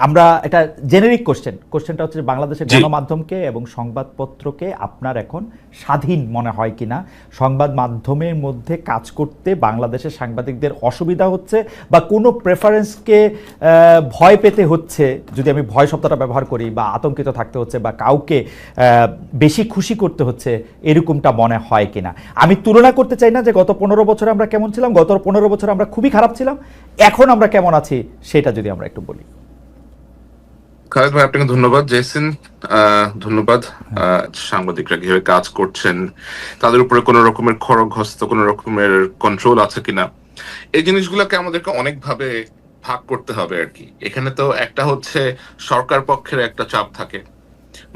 আমরা এটা জেনেরিক কোশ্চেনটা হচ্ছে বাংলাদেশের গণমাধ্যমকে এবং সংবাদপত্রকে আপনার এখন স্বাধীন মনে হয় কিনা, সংবাদ মাধ্যমের মধ্যে কাজ করতে বাংলাদেশের সাংবাদিকদের অসুবিধা হচ্ছে বা কোনো প্রেফারেন্সকে ভয় পেতে হচ্ছে, যদি আমি ভয় শব্দটা ব্যবহার করি, বা আতঙ্কিত থাকতে হচ্ছে বা কাউকে বেশি খুশি করতে হচ্ছে, এরকমটা মনে হয় কিনা। আমি তুলনা করতে চাই না যে গত 15 বছরে আমরা কেমন ছিলাম, গত 15 বছরে আমরা খুবই খারাপ ছিলাম, এখন আমরা কেমন আছি সেটা যদি আমরা একটু বলি। খালেদ ভাই, আপনাকে ধন্যবাদ। জেসিন, ধন্যবাদ। সাংবাদিকরা কিভাবে কাজ করছেন, তাদের উপরে কোন রকমের খড়গহস্ত, কোন রকমের কন্ট্রোল আছে কিনা, এই জিনিসগুলোকে আমাদেরকে অনেকভাবে ভাগ করতে হবে আর কি। এখানে তো একটা হচ্ছে সরকার পক্ষের একটা চাপ থাকে,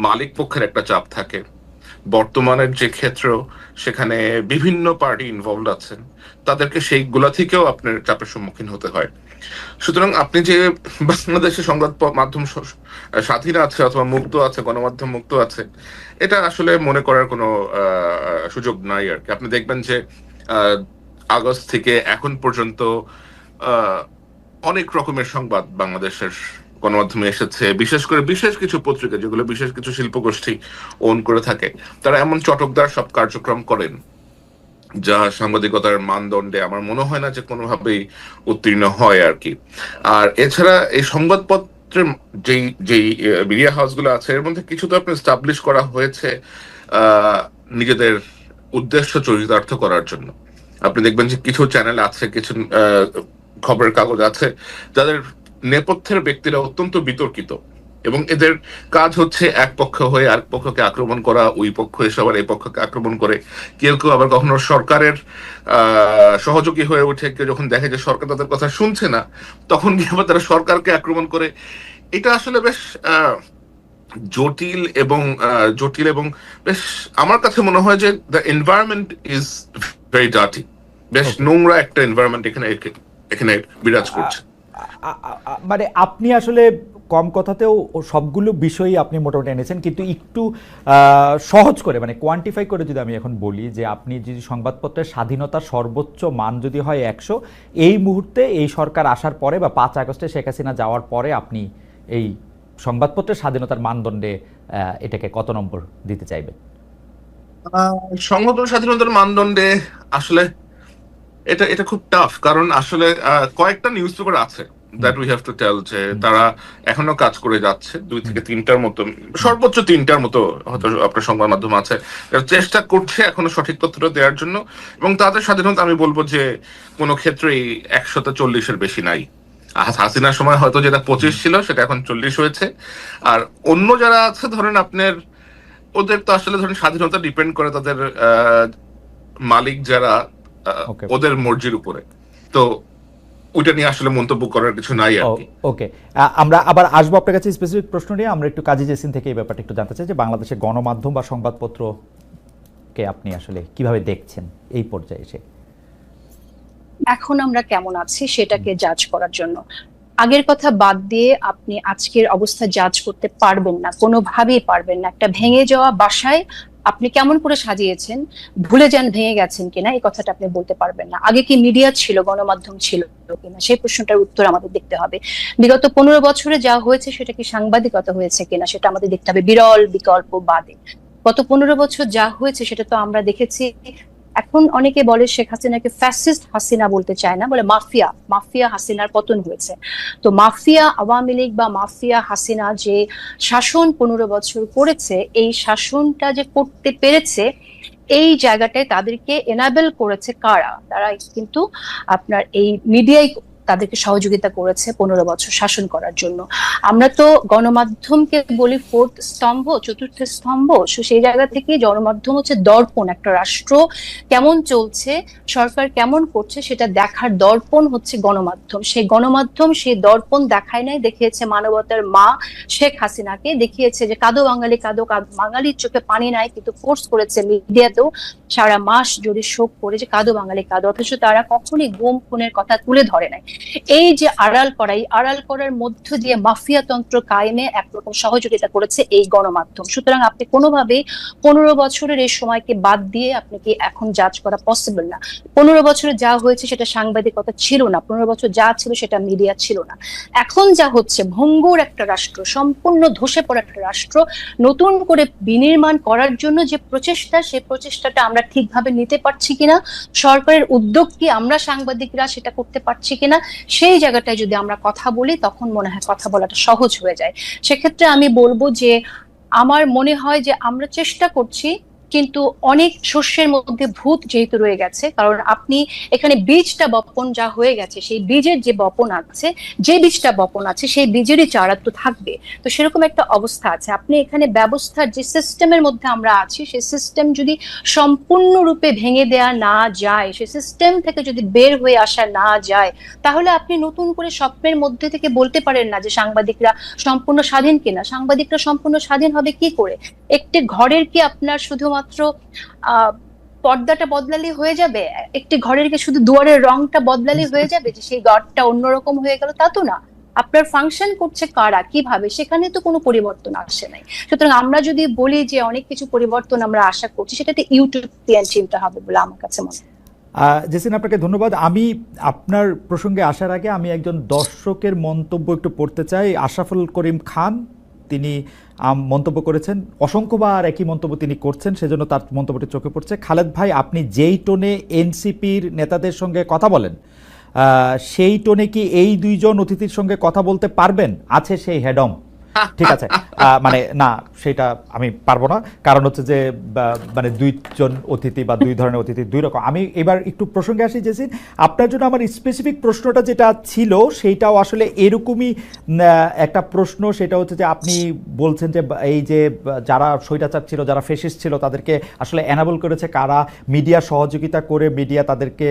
মালিক পক্ষের একটা চাপ থাকে, বর্তমানের যে ক্ষেত্র সেখানে বিভিন্ন পার্টি ইনভলভ আছেন, তাদেরকে সেইগুলা থেকেও আপনার চাপের সম্মুখীন হতে হয়। সুতরাং আপনি যে বাংলাদেশের সংবাদ মাধ্যম স্বাধীন আছে অথবা মুক্ত আছে, গণমাধ্যম মুক্ত আছে, এটা আসলে মনে করার কোনো সুযোগ নাই আর কি। আপনি দেখবেন যে আগস্ট থেকে এখন পর্যন্ত অনেক রকমের সংবাদ বাংলাদেশের গণমাধ্যমে এসেছে, বিশেষ করে বিশেষ কিছু পত্রিকা যেগুলো বিশেষ কিছু শিল্পগোষ্ঠী ওন করে থাকে, তারা এমন চটকদার সব কার্যক্রম করেন যা সাংবাদিকতার মানদণ্ডে আমার মনে হয় না যে কোনোভাবেই উত্তীর্ণ হয় আর কি। আর এছাড়া এই সংবাদপত্রের যেই যেই মিডিয়া হাউসগুলো আছে, এর মধ্যে কিছু তো আপনি এস্টাবলিশ করা হয়েছে নিজেদের উদ্দেশ্য চরিতার্থ করার জন্য। আপনি দেখবেন যে কিছু চ্যানেল আছে, কিছু খবরের কাগজ আছে যাদের নেপথ্যের ব্যক্তিরা অত্যন্ত বিতর্কিত, এবং এদের কাজ হচ্ছে এক পক্ষ হয়ে আরেক পক্ষকে আক্রমণ করা, ওই পক্ষ এসে আবার এই পক্ষকে আক্রমণ করে। কেউ কেউ আবার কখনো সরকারের সহযোগী হয়ে ওঠে, কেউ যখন দেখে যে সরকার তাদের কথা শুনছে না, তখন গিয়ে আবার তারা সরকারকে আক্রমণ করে। এটা আসলে বেশ জটিল এবং বেশ, আমার কাছে মনে হয় যে the environment is very dirty. বেশ নোংরা একটা এনভায়রনমেন্ট এখানে এখানে বিরাজ করছে। মানে আপনি আসলে কম কথাতেও সবগুলো বিষয়ই আপনি মোটামুটি এনেছেন, কিন্তু একটু সহজ করে, মানে কোয়ান্টিফাই করে যদি আমি এখন বলি যে আপনি যদি সংবাদপত্রের স্বাধীনতার সর্বোচ্চ মান যদি হয় 100, এই মুহূর্তে এই সরকার আসার পরে বা 5 আগস্টে শেখ হাসিনা যাওয়ার পরে আপনি এই সংবাদপত্রের স্বাধীনতার মানদণ্ডে এটাকে কত নম্বর দিতে চাইবেন? সংবাদ স্বাধীনতার মানদণ্ডে আসলে এটা এটা খুব টাফ, কারণ আসলে কয়েকটা নিউজ পেপার আছে that we have to tell যে তারা এখনো কাজ করে যাচ্ছে, 2 থেকে 3টার মতো, সর্বোচ্চ 3টার মতো হয়তো আপনার সংবাদ মাধ্যম আছে, চেষ্টা করছে এখনো সঠিক তথ্যটা দেওয়ার জন্য। এবং তাদের স্বাধীনতা আমি বলবো যে কোনো ক্ষেত্রেই 140-এর বেশি নাই। হাসিনার সময় হয়তো যেটা 25 ছিল সেটা এখন 40 হয়েছে। আর অন্য যারা আছে ধরেন আপনার, ওদের তো আসলে ধরেন স্বাধীনতা ডিপেন্ড করে তাদের মালিক যারা, ওদের মর্জির উপরে। তো ওইটা নিয়ে আসলে মন্তব্য করার কিছু নাই আর কি। ওকে, আমরা আবার আসবো আপনার কাছে স্পেসিফিক প্রশ্ন নিয়ে। আমরা একটু কাজী জেসিন থেকে এই ব্যাপারটা একটু জানতে চাই যে বাংলাদেশের গণমাধ্যম বা সংবাদপত্রকে আপনি আসলে কিভাবে দেখছেন এই পর্যায়ে এসে। এখন আমরা কেমন আছি সেটাকে জাজ করার জন্য আগের কথা বাদ দিয়ে আপনি আজকের অবস্থা জাজ করতে পারবেন না, কোনোভাবেই পারবেন না। একটা ভেঙে যাওয়া বাসায় আপনি কেমন করে সাজিয়েছেন, ভুলে যান ভেঙে গেছেন কিনা, এই কথাটা আপনি বলতে পারবেন না। আগে কি মিডিয়া ছিল, গণমাধ্যম ছিল কিনা, সেই প্রশ্নটার উত্তর আমাদের দেখতে হবে। বিগত 15 বছরে যা হয়েছে সেটা কি সাংবাদিকতা হয়েছে কিনা সেটা আমাদের দেখতে হবে, বিরল বিকল্প বাদে। গত 15 বছর যা হয়েছে সেটা তো আমরা দেখেছি। এখন অনেকে বলে শেখ হাসিনাকে ফ্যাসিস্ট হাসিনা বলতে চায় না, বলে মাফিয়া হাসিনার পতন হয়েছে। তো মাফিয়া আওয়ামী লীগ বা মাফিয়া হাসিনা যে শাসন 15 বছর করেছে, এই শাসনটা যে করতে পেরেছে, এই জায়গাটায় তাদেরকে এনাবেল করেছে কারা? তারা কিন্তু আপনার এই মিডিয়ায় তাদেরকে সহযোগিতা করেছে 15 বছর শাসন করার জন্য। আমরা তো গণমাধ্যমকে বলি ফোর্থ স্তম্ভ, চতুর্থ স্তম্ভ। সেই জায়গা থেকে গণমাধ্যম হচ্ছে দর্পণ, একটা রাষ্ট্র কেমন চলছে, সরকার কেমন করছে সেটা দেখার দর্পণ হচ্ছে গণমাধ্যম। সেই গণমাধ্যম সেই দর্পণ দেখায় নাই, দেখিয়েছে মানবতার মা শেখ হাসিনাকে, দেখিয়েছে যে কাঁদো বাঙালি কাঁদো, বাঙালির চোখে পানি নাই, কিন্তু ফোর্স করেছে মিডিয়াতেও সারা মাস যদি শোক করে যে কাঁদো বাঙালি কাঁদো, অথচ তারা কখনই গুম খুনের কথা তুলে ধরে নাই। এই যে আড়াল করা, এই আড়াল করার মধ্য দিয়ে মাফিয়াতন্ত্র কায়েমে একরকম সহযোগিতা করেছে এই গণমাধ্যম। সুতরাং আপনি কোনোভাবেই 15 বছরের এই সময়কে বাদ দিয়ে আপনি কি এখন জাজ করা পসিবল না। 15 বছরে যা হয়েছে সেটা সাংবাদিকতা ছিল না, 15 বছর যা ছিল সেটা মিডিয়া ছিল না। এখন যা হচ্ছে, ভঙ্গুর একটা রাষ্ট্র, সম্পূর্ণ ধসে পড়া একটা রাষ্ট্র নতুন করে বিনির্মাণ করার জন্য যে প্রচেষ্টা, সেই প্রচেষ্টাটা আমরা ঠিকভাবে নিতে পারছি কিনা, সরকারের উদ্যোগ কি আমরা সাংবাদিকরা সেটা করতে পারছি কিনা, সেই জায়গাটায় যদি আমরা কথা বলি তখন মনে হয় কথা বলাটা সহজ হয়ে যায়। সেক্ষেত্রে আমি বলবো যে আমার মনে হয় যে আমরা চেষ্টা করছি, কিন্তু অনেক শস্যের মধ্যে ভূত যেহেতু রয়ে গেছে, কারণ আপনি এখানে বীজটা বপন যা হয়ে গেছে, সেই বীজের যে বপন আছে, যে বীজটা বপন আছে সেই বীজেরই চারা তো থাকবে। তো সেরকম একটা অবস্থা আছে। আপনি এখানে ব্যবস্থার যে সিস্টেমের মধ্যে আমরা আছি, সেই সিস্টেম যদি সম্পূর্ণরূপে ভেঙে দেয়া না যায়, সেই সিস্টেম থেকে যদি বের হয়ে আসা না যায়, তাহলে আপনি নতুন করে স্বপ্নের মধ্যে থেকে বলতে পারেন না যে সাংবাদিকরা সম্পূর্ণ স্বাধীন কিনা। সাংবাদিকরা সম্পূর্ণ স্বাধীন হবে কি করে? একটি ঘরের কি আপনার শুধুমাত্র পর্দাটা বদলালে হয়ে যাবে? একটি ঘরের কি শুধু দুয়ারের রংটা বদলালে হয়ে যাবে যে সেই ঘরটা অন্যরকম হয়ে গেল? তা তো না। আপনার ফাংশন করছে কারা, কিভাবে, সেখানে তো কোনো পরিবর্তন আসে নাই। সুতরাং আমরা যদি বলি যে অনেক কিছু পরিবর্তন আমরা আশা করছি, সেটাতে ইউটোপিয়ান চিন্তা হবে বলে আমার কাছে মনে হয়। জেসিন, আপনাকে ধন্যবাদ। আমি আপনার প্রসঙ্গে আসার আগে আমি একজন দর্শকের মন্তব্য একটু পড়তে চাই। আশরাফুল করিম খান, তিনি মন্তব্য করেছেন, অসংখ্যবার একই মন্তব্য তিনি করছেন, সেজন্য তার মন্তব্যটি চোখে পড়ছে। খালেদ ভাই, আপনি যেই টোনে এনসিপির নেতাদের সঙ্গে কথা বলেন, সেই টোনে কি এই দুইজন অতিথির সঙ্গে কথা বলতে পারবেন? আছে সেই হেডম? ঠিক আছে, মানে না, সেটা আমি পারবো না, কারণ হচ্ছে যে মানে দুইজন অতিথি বা দুই ধরনের অতিথি দুই রকম। আমি এবার একটু প্রসঙ্গে আসি জেসিন, আপনার জন্য আমার স্পেসিফিক প্রশ্নটা যেটা ছিল সেইটাও আসলে এরকমই একটা প্রশ্ন। সেটা হচ্ছে যে আপনি বলছেন যে এই যে যারা স্বৈরাচার ছিল, যারা ফেসিস্ট ছিল, তাদেরকে আসলে এনাবল করেছে কারা, মিডিয়া সহযোগিতা করে, মিডিয়া তাদেরকে,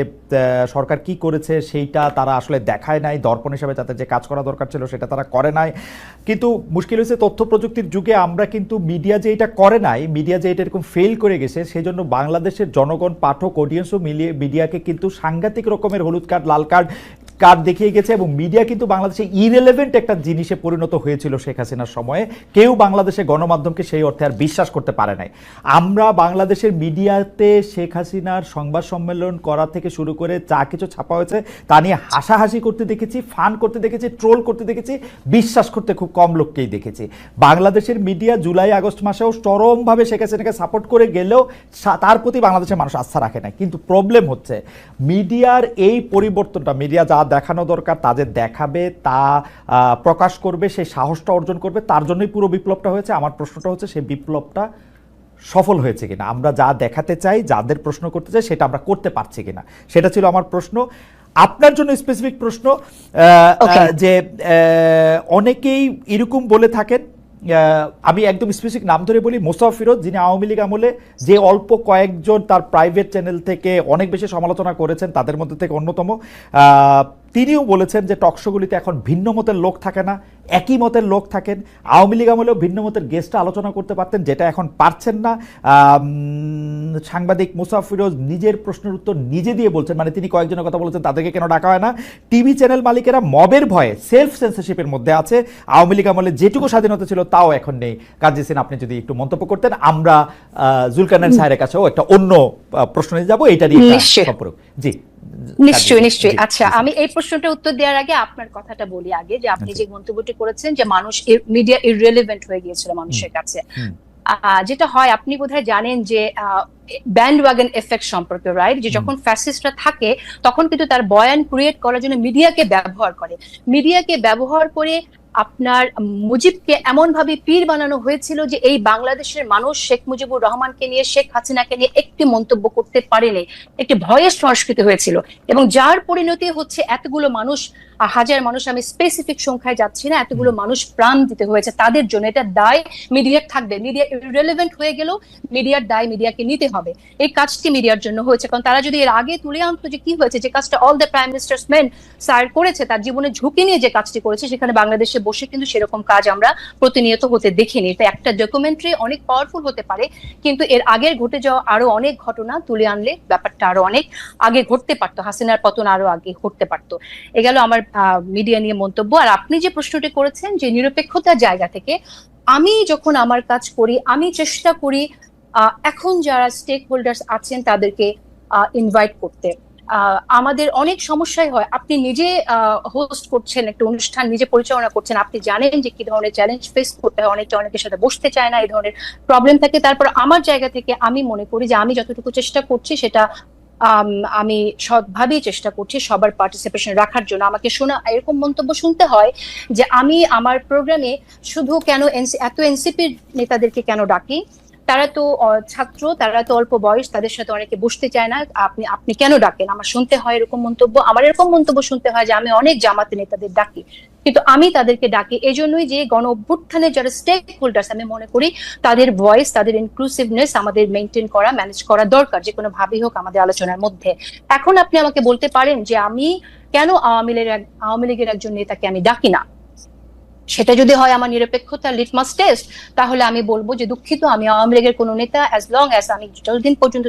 সরকার কি করেছে সেইটা তারা আসলে দেখায় নাই, দর্পণ হিসাবে তাদের যে কাজ করা দরকার ছিল সেটা তারা করে নাই। কিন্তু মুশকিল হয়েছে তথ্য প্রযুক্তির যুগে আমরা কিন্তু মিডিয়া যে এটা করে নাই, মিডিয়া যে এটা এরকম ফেল করে গেছে, সেই জন্য বাংলাদেশের জনগণ, পাঠক, অডিয়েন্সও মিলিয়ে মিডিয়াকে কিন্তু সাংঘাতিক রকমের হলুদ কার্ড, লাল কার্ড দেখিয়ে গেছে। এবং মিডিয়া কিন্তু বাংলাদেশে ইরেলেভেন্ট একটা জিনিসে পরিণত হয়েছিল শেখ হাসিনার সময়ে। কেউ বাংলাদেশে গণমাধ্যমকে সেই অর্থে আর বিশ্বাস করতে পারে নাই। আমরা বাংলাদেশের মিডিয়াতে শেখ হাসিনার সংবাদ সম্মেলন করা থেকে শুরু করে যা কিছু ছাপা হয়েছে তা নিয়ে হাসাহাসি করতে দেখেছি, ফান করতে দেখেছি, ট্রোল করতে দেখেছি, বিশ্বাস করতে খুব কম লোককেই দেখেছি। বাংলাদেশের মিডিয়া জুলাই আগস্ট মাসেও চরমভাবে শেখ হাসিনাকে সাপোর্ট করে গেলেও তার প্রতি বাংলাদেশের মানুষ আস্থা রাখে না। কিন্তু প্রবলেম হচ্ছে মিডিয়ার এই পরিবর্তনটা, মিডিয়া যা দেখানো দরকার তাদের দেখাবে, তা প্রকাশ করবে, সেই সাহসটা অর্জন করবে, তার জন্যই পুরো বিপ্লবটা হয়েছে। আমার প্রশ্নটা হচ্ছে সেই বিপ্লবটা সফল হয়েছে কিনা, আমরা যা দেখাতে চাই, যাদের প্রশ্ন করতে চাই, সেটা আমরা করতে পারছি কিনা, সেটা ছিল আমার প্রশ্ন। আপনার জন্য স্পেসিফিক প্রশ্ন যে অনেকেই এরকম বলে থাকেন, আমি একদম স্পেসিফিক নাম ধরে বলি, মোসাফ ফিরোজ, যিনি আওয়ামী লীগ আমলে যে অল্প কয়েকজন তার প্রাইভেট চ্যানেল থেকে অনেক বেশি সমালোচনা করেছেন, তাদের মধ্যে থেকে অন্যতম। তিনিও বলেছেন যে টকশোগুলিতে এখন ভিন্ন মতের লোক থাকে না, একই মতের লোক থাকেন। আওয়ামী লীগ আমলেও ভিন্ন মতের গেস্টটা আলোচনা করতে পারতেন, যেটা এখন পারছেন না। সাংবাদিক মোসাফ ফিরোজ নিজের প্রশ্নের উত্তর নিজে দিয়ে বলছেন, মানে তিনি কয়েকজনের কথা বলেছেন তাদেরকে কেন ডাকা হয় না। টিভি চ্যানেল মালিকেরা মবের ভয়ে সেলফ সেন্সরশিপের মধ্যে আছে। আওয়ামী লীগ আমলে যেটুকু স্বাধীনতা ছিল তাও এখন নেই। কাজী হোসেন, আপনি যদি একটু মন্তব্য করতেন, আমরা জুলকারনাইন স্যারের কাছেও একটা অন্য প্রশ্ন নিয়ে যাবো, এটা নিয়ে সম্পর্ক। জি নিশ্চয়ই। আচ্ছা, আমি এই প্রশ্নটা উত্তর দেওয়ার আগে আপনার কথাটা বলি আগে, যে আপনি যে মন্তব্যটি করেছেন যে মানুষ, মিডিয়া ইররিলেভেন্ট হয়ে গিয়েছিল মানুষের কাছে। যেটা হয়, আপনি বোধহয় জানেন যে ব্যান্ডওয়াগন এফেক্ট সম্পর্কে, রাইট? যে যখন ফ্যাসিস্টরা থাকে তখন কিন্তু তার বয়ান ক্রিয়েট করার জন্য মিডিয়াকে ব্যবহার করে আপনার মুজিবকে এমন ভাবে পীর বানানো হয়েছিল যে এই বাংলাদেশের মানুষ শেখ মুজিবুর রহমানকে নিয়ে, শেখ হাসিনাকে নিয়ে একটি মন্তব্য করতে পারেনি। একটি ভয়ের সংস্কৃতি হয়েছিল, এবং যার পরিণতি হচ্ছে এতগুলো মানুষ, হাজার মানুষ, আমি স্পেসিফিক সংখ্যায় যাচ্ছি না, এতগুলো মানুষ প্রাণ দিতে হয়েছে তাদের জন্য। এটা দায় মিডিয়ার থাকবে। মিডিয়া ইররিলেভেন্ট হয়ে গেলেও মিডিয়ার দায় মিডিয়াকে নিতে হবে। এই কাজটি মিডিয়ার জন্য হয়েছে, কারণ তারা যদি এর আগে তুলে আনতো যে কি হয়েছে, যে কাজটা all the prime ministers main sir করেছে, তার জীবনে ঝুঁকি নিয়ে যে কাজটি করেছে, সেখানে বাংলাদেশে বসে কিন্তু সেরকম কাজ আমরা প্রতিনিয়ত হতে দেখিনি। তো একটা ডকুমেন্টারি অনেক পাওয়ারফুল হতে পারে, কিন্তু এর আগের ঘটে যাওয়া আরো অনেক ঘটনা তুলে আনলে ব্যাপারটা আরো অনেক আগে ঘটতে পারতো, হাসিনার পতন আরো আগে ঘটতে পারতো। এ গেল আমার মিডিয়া নিয়ে মন্তব্য। আর আপনি যে প্রশ্নটি করেছেন যে নিরপেক্ষতার জায়গা থেকে, আমি যখন আমার কাজ করি আমি চেষ্টা করি এখন যারা স্টেক হোল্ডার্স আছেন তাদেরকে ইনভাইট করতে। আমাদের অনেক সমস্যাই হয়, আপনি নিজে হোস্ট করছেন একটা অনুষ্ঠান, নিজে পরিচালনা করছেন, আপনি জানেন যে কি ধরনের চ্যালেঞ্জ ফেস করতে হয়, অনেকটা অনেকের সাথে বসতে চায় না, এই ধরনের প্রবলেম থাকে। তারপর আমার জায়গা থেকে আমি মনে করি যে আমি যতটুকু চেষ্টা করছি সেটা আমি সৎভাবেই চেষ্টা করছি সবার পার্টিসিপেশন রাখার জন্য। আমাকে শোনা এরকম মন্তব্য শুনতে হয় যে আমি আমার প্রোগ্রামে শুধু কেন এত এনসিপির নেতাদেরকে কেন ডাকি, তারা তো ছাত্র, তারা তো অল্প বয়স, তাদের সাথে অনেকে বসতে চায় না, আপনি কেন ডাকেন? আমার শুনতে হয় এরকম মন্তব্য। আমার এরকম মন্তব্য শুনতে হয় যে আমি অনেক জামাতে নেতাদের ডাকি, কিন্তু আমি তাদেরকে ডাকি এজন্যই যে গণ অভ্যুত্থানের যারা স্টেক হোল্ডার্স, আমি মনে করি তাদের ভয়েস, তাদের ইনক্লুসিভনেস আমাদের মেনটেন করা, ম্যানেজ করা দরকার, যে কোনো ভাবেই হোক আমাদের আলোচনার মধ্যে। এখন আপনি আমাকে বলতে পারেন যে আমি কেন আওয়ামী লীগের একজন নেতাকে আমি ডাকি না, সেটা যদি হয় আমার নিরপেক্ষতার লিটমাস টেস্ট, তাহলে আমি বলবো যে দুঃখিত, আমি আওয়ামী লীগের কোনো নেতা অ্যাজ লং অ্যাজ আমি যতদিন পর্যন্ত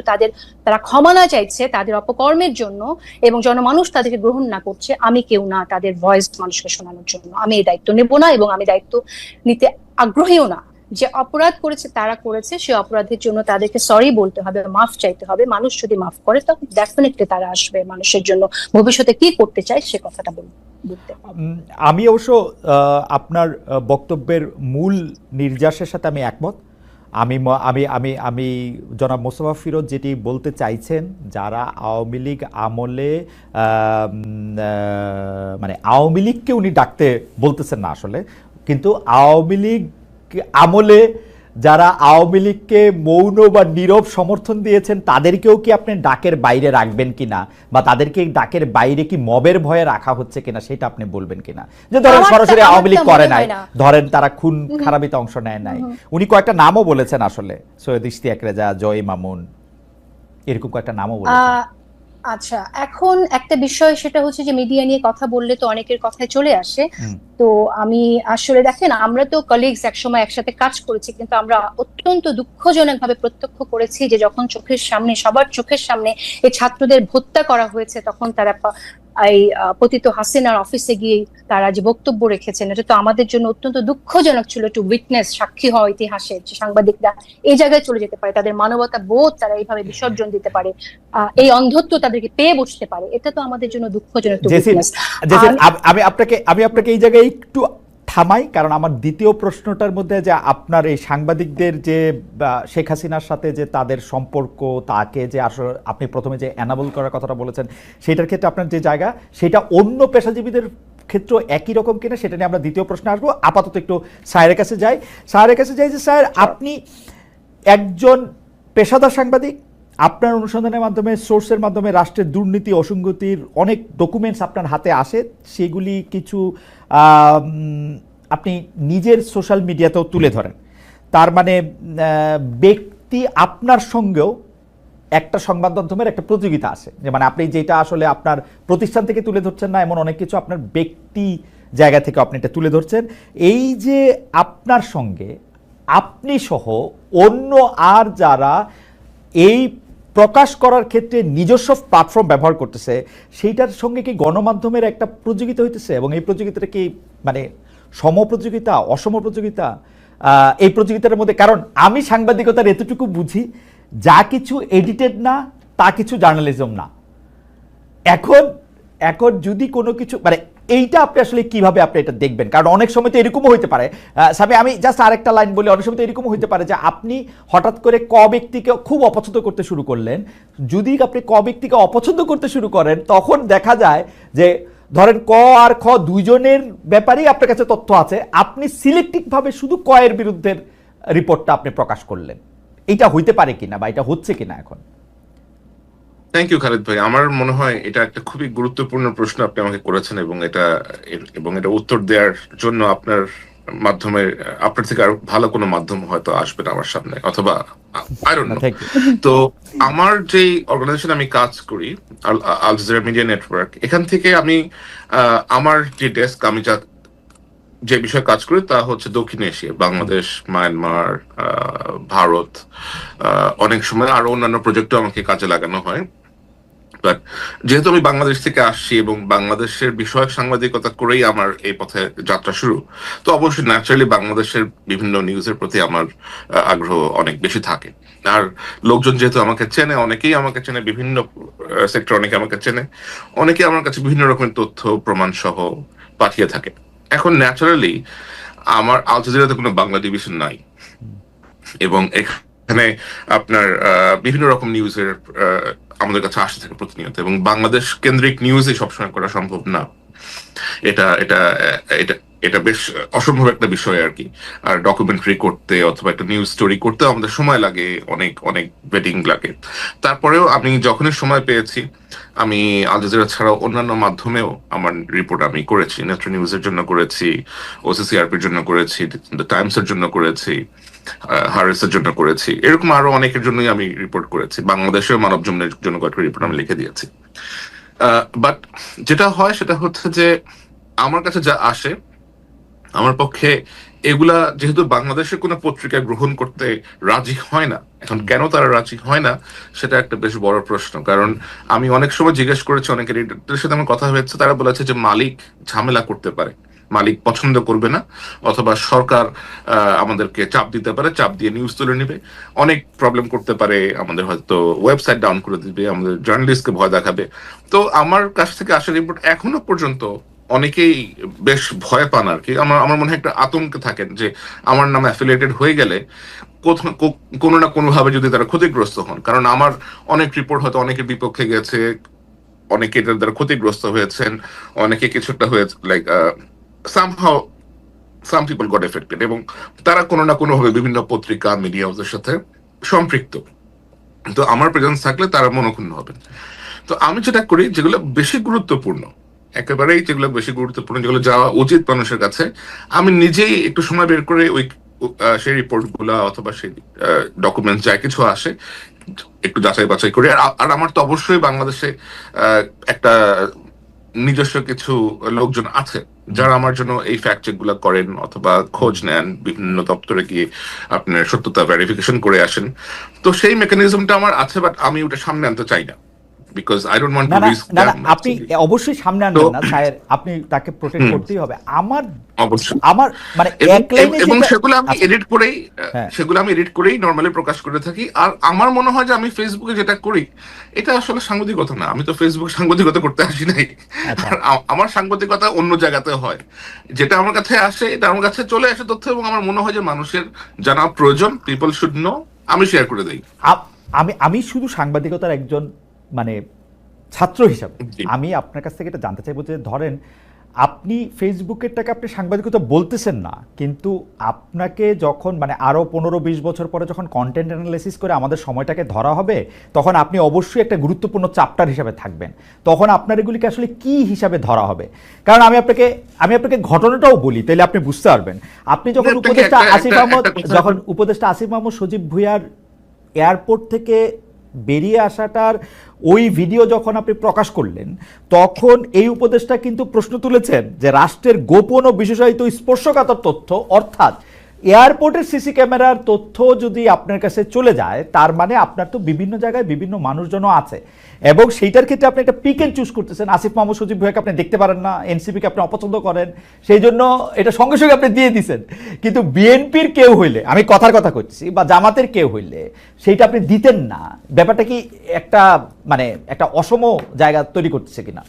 তারা ক্ষমা না চাইছে তাদের অপকর্মের জন্য এবং জনমানুষ তাদেরকে গ্রহণ না করছে, আমি কেউ না তাদের ভয়েস মানুষকে শোনানোর জন্য। আমি এই দায়িত্ব নেব না এবং আমি দায়িত্ব নিতে আগ্রহীও না। যে অপরাধ করেছে তারা করেছে, সে অপরাধের জন্য তাদেরকে সরি বলতে হবে, মাফ চাইতে হবে। মানুষ যদি মাফ করে তখন ডেফিনেটলি তারা আসবে মানুষের জন্য ভবিষ্যতে কি করতে চায় সে কথাটা বলতে। আমি অবশ্য আপনার বক্তব্যের মূল নির্যাসের সাথে আমি একমত। আমি আমি আমি আমি জনাব মোস্তফা ফিরোজ যেটি বলতে চাইছেন, যারা আওয়ামী লীগ আমলে মানে আওয়ামী লীগকে উনি ডাকতে বলতেছেন না আসলে, কিন্তু আওয়ামী লীগ আমলে যারা আওয়ামী লীগকে মৌন বা নীরব সমর্থন দিয়েছেন তাদেরকেও কি আপনি ডাকের বাইরে রাখবেন কিনা, বা তাদেরকে ডাকের বাইরে কি মবের ভয়ে রাখা হচ্ছে কিনা সেটা আপনি বলবেন কিনা। যে ধরেন সরাসরি আওয়ামী লীগ করে নাই, ধরেন তারা খুন খারাপিতে অংশ নেয় নাই, উনি কয়েকটা নামও বলেছেন আসলে, সৈয়দ ইশতিয়াক রেজা, জয় মামুন, এরকম কয়েকটা নামও বলেছেন। আচ্ছা, এখন একটা বিষয় সেটা হচ্ছে যে মিডিয়া নিয়ে কথা বললে তো অনেকের কথায় চলে আসে। তো আমি আসলে দেখেন, আমরা তো কলিগস একসময় একসাথে কাজ করেছি, কিন্তু আমরা অত্যন্ত দুঃখজনক ভাবে প্রত্যক্ষ করেছি যে যখন চোখের সামনে, সবার চোখের সামনে এই ছাত্রদের হত্যা করা হয়েছে, তখন তারা এই পতিত হাসিনার অফিসে গিয়ে তারা যে বক্তব্য রেখেছেন, এটা তো আমাদের জন্য অত্যন্ত দুঃখজনক ছিল। টু উইটনেস, সাক্ষী হওয়া ইতিহাসের, যে সাংবাদিকরা এই জায়গায় চলে যেতে পারে, তাদের মানবতা বোধ তারা এইভাবে বিসর্জন দিতে পারে, এই অন্ধত্ব তাদেরকে পেয়ে বসতে পারে, এটা তো আমাদের জন্য দুঃখজনক। আমি আপনাকে এই জায়গায় একটু থামাই, কারণ আমার দ্বিতীয় প্রশ্নটার মধ্যে যে আপনার এই সাংবাদিকদের যে শেখ হাসিনার সাথে যে তাদের সম্পর্ক, তাকে যে আসলে আপনি প্রথমে যে অ্যানাবল করার কথাটা বলেছেন, সেটার ক্ষেত্রে আপনার যে জায়গা, সেটা অন্য পেশাজীবীদের ক্ষেত্র একই রকম কিনা সেটা নিয়ে আমরা দ্বিতীয় প্রশ্নে আসবো। আপাতত একটু স্যারের কাছে যাই। যে স্যার, আপনি একজন পেশাদার সাংবাদিক, আপনার অনুসন্ধানের মাধ্যমে, সোর্সের মাধ্যমে রাষ্ট্রের দুর্নীতি, অসঙ্গতির অনেক ডকুমেন্টস আপনার হাতে আসে, সেগুলি কিছু আপনি নিজের সোশ্যাল মিডিয়াতেও তুলে ধরেন। তার মানে ব্যক্তি আপনার সঙ্গেও একটা সংবাদ মাধ্যমের একটা প্রতিযোগিতা আছে, যে মানে আপনি যেটা আসলে আপনার প্রতিষ্ঠান থেকে তুলে ধরছেন না, এমন অনেক কিছু আপনার ব্যক্তি জায়গা থেকে আপনি এটা তুলে ধরছেন। এই যে আপনার সঙ্গে আপনি সহ অন্য আর যারা এই প্রকাশ করার ক্ষেত্রে নিজস্ব প্ল্যাটফর্ম ব্যবহার করতেছে, সেইটার সঙ্গে কি গণমাধ্যমের একটা প্রতিযোগিতা হইতেছে? এবং এই প্রতিযোগিতাটা কি মানে সম প্রতিযোগিতা, অসম প্রতিযোগিতা? এই প্রতিযোগিতার মধ্যে, কারণ আমি সাংবাদিকতার এতটুকু বুঝি, যা কিছু এডিটেড না তা কিছু জার্নালিজম না। এখন যদি কোনো কিছু মানে এইটা আপনি আসলে কিভাবে আপনি এটা দেখবেন? কারণ অনেক সময় তো এরকমও হইতে পারে, আমি জাস্ট আরেকটা লাইন বলি, অনেক সময় তো এরকমও হইতে পারে যে আপনি হঠাৎ করে ক ব্যক্তিকে খুব অপছন্দ করতে শুরু করলেন। যদি আপনি ক ব্যক্তিকে অপছন্দ করতে শুরু করেন, তখন দেখা যায় যে ধরেন ক আর খ দুইজনের ব্যাপারেই আপনার কাছে তথ্য আছে, আপনি সিলেক্টিভভাবে শুধু ক এর বিরুদ্ধে রিপোর্টটা আপনি প্রকাশ করলেন। এটা হইতে পারে কিনা বা এটা হচ্ছে কিনা এখন? থ্যাংক ইউ খালিদ ভাই। আমার মনে হয় এটা একটা খুবই গুরুত্বপূর্ণ প্রশ্ন আপনি আমাকে করেছেন, এবং এটা উত্তর দেওয়ার জন্য আপনার মাধ্যমে, আপনার থেকে আরো ভালো কোনো মাধ্যম হয়তো আসবে না আমার সামনে, অথবা আই ডোন্ট নো। তো আমার যে অর্গানাইজেশন আমি কাজ করি, আল জাজিরা মিডিয়া নেটওয়ার্ক, এখান থেকে আমি আমার যে ডেস্ক, আমি যে বিষয়ে কাজ করি তা হচ্ছে দক্ষিণ এশিয়া, বাংলাদেশ, মায়ানমার, ভারত, অনেক সময় আরো অন্যান্য প্রজেক্টও আমাকে কাজে লাগানো হয়। বাট যেহেতু আমি বাংলাদেশ থেকে আসছি এবং বাংলাদেশের বিষয়ক সাংবাদিকতা করেই আমার এই পথে যাত্রা শুরু, তো অবশ্যই ন্যাচারালি বাংলাদেশের বিভিন্ন নিউজের প্রতি আমার আগ্রহ অনেক বেশি থাকে। আর লোকজন যেহেতু আমাকে চেনে, অনেকেই আমাকে চেনে, বিভিন্ন সেক্টর অনেকে আমাকে চেনে, অনেকে আমার কাছে বিভিন্ন রকমের তথ্য প্রমাণ সহ পাঠিয়ে থাকে। এখন ন্যাচারালি আমার আল জাজিরাতে কোনো বাংলা ডিভিশন নাই, এবং এখানে আপনার বিভিন্ন রকম নিউজের আমাদের কাছে আসতে থাকে প্রতিনিয়ত, এবং বাংলাদেশ কেন্দ্রিক নিউজই সবসময় করা সম্ভব না। এটা এটা এটা এটা বেশ অসম্ভব একটা বিষয় আর কি। আর ডকুমেন্টারি করতে অথবা একটা নিউজ স্টোরি করতে আমাদের সময় লাগে, অনেক অনেক ওয়েটিং লাগে। তারপরেও আমি যখনই সময় পেয়েছি, আমি আল জাজিরা ছাড়াও অন্যান্য মাধ্যমেও আমার রিপোর্ট আমি করেছি। নেত্র নিউজের জন্য করেছি, ওসিসিআরপির জন্য করেছি, দ্য টাইমসের জন্য করেছি, হারেসের জন্য করেছি, এরকম আরো অনেকের জন্যই আমি রিপোর্ট করেছি। বাংলাদেশের মানব জমিনের জন্য কয়েকটা রিপোর্ট আমি লিখে দিয়েছি। বাট যেটা হয় সেটা হচ্ছে যে আমার কাছে যা আসে, আমার পক্ষে এগুলা যেহেতু বাংলাদেশের কোনো পত্রিকা গ্রহণ করতে রাজি হয় না, এখন কেন তারা রাজি হয় না সেটা একটা বেশ বড় প্রশ্ন। কারণ আমি অনেক সময় জিজ্ঞেস করেছি, অনেকের এডিটরদের সাথে আমার কথা হয়েছে, তারা বলেছে যে মালিক ঝামেলা করতে পারে, মালিক পছন্দ করবে না, অথবা সরকার আমাদেরকে চাপ দিতে পারে, চাপ দিয়ে নিউজ তুলে নিবে, অনেক প্রবলেম করতে পারে, আমাদের হয়তো ওয়েবসাইট ডাউন করে দিবে, আমাদের জার্নালিস্টকে ভয় দেখাবে। তো আমার কাছ থেকে আসা রিপোর্ট এখনো পর্যন্ত অনেকেই বেশ ভয় পান আর কি। আমার আমার মনে হয় একটা আতঙ্কে থাকেন যে আমার নামে অ্যাফিলিয়েটেড হয়ে গেলে কোনো না কোনো ভাবে যদি তারা ক্ষতিগ্রস্ত হন। কারণ আমার অনেক রিপোর্ট হয়তো অনেকের বিপক্ষে গেছে, অনেকে এটার দ্বারা ক্ষতিগ্রস্ত হয়েছেন, অনেকে কিছুটা হয়েছে, like somehow some people got affected, এবং তারা কোনো না কোনো ভাবে বিভিন্ন পত্রিকা মিডিয়া হাউসের সাথে সম্পৃক্ত। তো আমার প্রেজেন্স থাকলে তারা মনক্ষুণ্ণ হবেন। তো আমি যেটা করি, যেগুলো বেশি গুরুত্বপূর্ণ, একেবারেই যেগুলো বেশি গুরুত্বপূর্ণ, যেগুলো যাওয়া উচিত মানুষের কাছে, আমি নিজেই একটু সময় বের করে ওই সেই রিপোর্ট গুলা অথবা সেই ডকুমেন্ট যা কিছু আসে একটু যাচাই বাছাই করি। আর আমার তো অবশ্যই বাংলাদেশে একটা নিজস্ব কিছু লোকজন আছে যারা আমার জন্য এই ফ্যাক্ট চেক গুলা করেন অথবা খোঁজ নেন, বিভিন্ন দপ্তরে গিয়ে আপনার সত্যতা ভেরিফিকেশন করে আসেন। তো সেই মেকানিজমটা আমার আছে, বাট আমি ওটা সামনে আনতে চাই না, বিকজ আই ডোন্ট ওয়ান্ট না টু না রিস্ক না না, দ্যাট। আপনি অবশ্যই সামনে আনবেন না স্যার, আপনি তাকে প্রোটেক্ট করতেই হবে। আমার অবশ্যই আমার মানে এক লাইনে এবং যেটা সেগুলো আমি আচ্ছা, হ্যাঁ এডিট করেই নর্মালি প্রকাশ করে থাকি। আর আমার মনে হয় যে আমি ফেসবুকে যেটা করি এটা আসলে সাংবাদিকতা না, আমি তো ফেসবুক সাংবাদিকতা করতে আসি নাই। আচ্ছা আর আমার সাংবাদিকতা অন্য জায়গাতে হয়, যেটা আমার কাছে আসে এটা আমার কাছে চলে আসে তথ্য, এবং আমার মনে হয় যে মানুষের জানা প্রয়োজন, পিপল শুড নো, আমি শেয়ার করে দেই। আমি আমি শুধু সাংবাদিকতার একজন মানে ছাত্র হিসাবে জি। আমি আপনার কাছ থেকে এটা জানতে চাইবো যে ধরেন আপনি ফেসবুকেরটাকে আপনি সাংবাদিকতা বলতেছেন না, কিন্তু আপনাকে যখন মানে আরও 15-20 বছর পরে যখন কন্টেন্ট অ্যানালাইসিস করে আমাদের সময়টাকে ধরা হবে, তখন আপনি অবশ্যই একটা গুরুত্বপূর্ণ চ্যাপ্টার হিসাবে থাকবেন। তখন আপনার এগুলিকে আসলে কি হিসাবে ধরা হবে? কারণ আমি আপনাকে ঘটনাটাও বলি, তাহলে আপনি বুঝতে পারবেন। আপনি যখন উপদেষ্টা আসিফ মাহমুদ সজীব ভুঁইয়ার এয়ারপোর্ট থেকে বেরিয়ে আসাটার ওই ভিডিও যখন আপনি প্রকাশ করলেন, তখন এই উপদেষ্টা কিন্তু প্রশ্ন তুলেছেন যে রাষ্ট্রের গোপন ও বিশেষায়িত স্পর্শকাতর তথ্য, অর্থাৎ এয়ারপোর্টের সিসি ক্যামেরার তথ্য যদি আপনার কাছে চলে যায়, তার মানে আপনার তো বিভিন্ন জায়গায় বিভিন্ন মানুষজনও আছে, এবং সেইটার ক্ষেত্রে আপনি একটা পিক এন্ড চুজ করতেছেন। আসিফ মাহমুদ সজীব ভুঁইয়াকে আপনি দেখতে পারেন না, এনসিপিকে আপনি অপছন্দ করেন, সেই জন্য এটা সঙ্গে সঙ্গে আপনি দিয়ে দিচ্ছেন। কিন্তু বিএনপির কেউ হইলে, আমি কথার কথা করছি, বা জামাতের কেউ হইলে সেইটা আপনি দিতেন না। ব্যাপারটা কি একটা মানে একটা অসম জায়গা তৈরি করতেছে কিনা?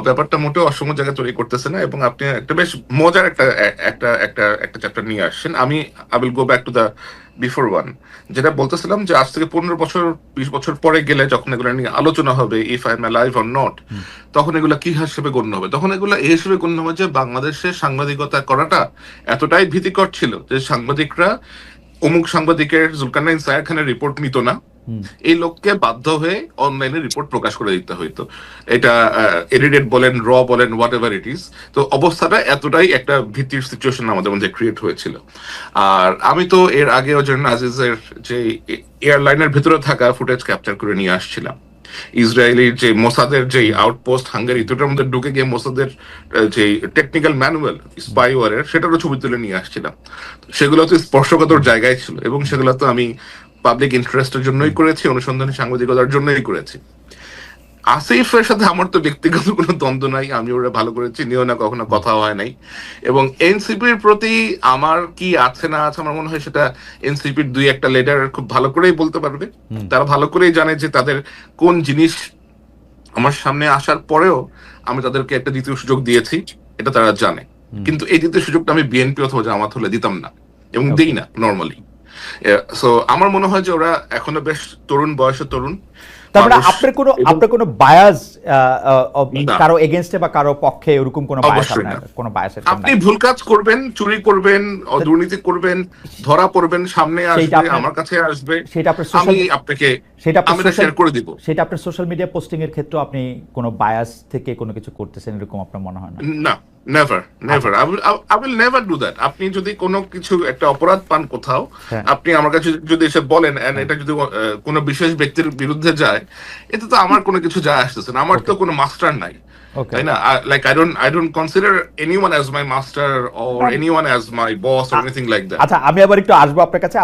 ব্যাপারটা মোটেও অসম জায়গায় তৈরি করতেছে না, এবং আপনি একটা বেশ মজার একটা একটা একটা একটা চ্যাপ্টার নিয়ে আসছেন। আমি I will go back to the before one, যেটা বলতেছিলাম যে আজ থেকে 15-20 বছর পরে গেলে যখন এগুলো নিয়ে আলোচনা হবে, if I am alive or not, তখন এগুলো কি হিসেবে গণ্য হবে? তখন এগুলো এই হিসেবে গণ্য হবে যে বাংলাদেশের সাংবাদিকতা করাটা এতটাই ভীতিকর ছিল যে সাংবাদিকরা অমুক সাংবাদিকের জুলকারনাইন সায়ের খানের রিপোর্ট নিত না, এই লোককে বাধ্য হয়ে অনলাইনে রিপোর্ট প্রকাশ করে দিতে হইতো। এটা এডিটেড বলেন, র বলেন, হোয়াট এভার ইট ইজ। তো অবস্থাটা এতটাই একটা ভীতির সিচুয়েশন আমাদের মধ্যে ক্রিয়েট হয়েছিল। আর আমি তো এর আগেও জন্য আজিজের যে এয়ারলাইনের ভিতরে থাকা ফুটেজ ক্যাপচার করে নিয়ে আসছিলাম, ইসরায়েলির যে মোসাদের যে আউটপোস্ট হাঙ্গেরি, দুটোর মধ্যে ঢুকে গিয়ে মোসাদের যে টেকনিক্যাল ম্যানুয়াল স্পাইওয়ারের সেটারও ছবি তুলে নিয়ে আসছিলাম। সেগুলো তো স্পর্শকাতর জায়গায় ছিল এবং সেগুলো তো আমি পাবলিক ইন্টারেস্টের জন্যই করেছি, অনুসন্ধানী সাংবাদিকতার জন্যই করেছি। আসিফের সাথে আমার তো ব্যক্তিগত কোনো দ্বন্দ্ব নাই, আমি ওরা ভালো করেছি, নিয়েও না কখনো কথা হয় নাই। এবং এনসিপির প্রতি আমার কি আছে না আছে, আমার মনে হয় সেটা এনসিপির দুই একটা লিডার খুব ভালো করেই বলতে পারবে। তারা ভালো করেই জানে যে তাদের কোন জিনিস আমার সামনে আসার পরেও আমি তাদেরকে একটা দ্বিতীয় সুযোগ দিয়েছি, এটা তারা জানে। কিন্তু এই দ্বিতীয় সুযোগটা আমি বিএনপি অথবা জামাত হলে দিতাম না এবং দিই না নর্মালি। সো আমার মনে হয় যে ওরা এখনো বেশ তরুণ বয়সে তরুণ। তারপরে আপনার কোনো বায়াস না। কারো এগেইনস্টে বা কারো পক্ষে এরকম কোনো বায়াস অবশ্যই আপনার না। কোনো বায়াস আপনি ভুল কাজ করবেন, চুরি করবেন, দুর্নীতি করবেন, ধরা পড়বেন, সামনে আসবে, আমার কাছে আসবে, সেটা আপনার আমি আপনাকে আমি শেয়ার করে দিব। সেটা আপনার সোশ্যাল মিডিয়া পোস্টিং এর ক্ষেত্রে আপনি কোনো বায়াস থেকে কোনো কিছু করতেছেন এরকম আপনার মনে হয় না? না, never never, I will never do that. আপনি যদি কোনো কিছু একটা অপরাধ পান কোথাও, আপনি আমার কাছে যদি এসে বলেন এন্ড এটা যদি কোনো বিশেষ ব্যক্তির বিরুদ্ধে যায়, এতে তো আমার কোনো কিছু যায় আসতেছে না। আমার তো কোনো মাস্টার নাই, তাই না? Like I don't consider anyone as my master or anyone as my boss or anything like that. আচ্ছা, আমি আবার একটু আসবো আপনার কাছে।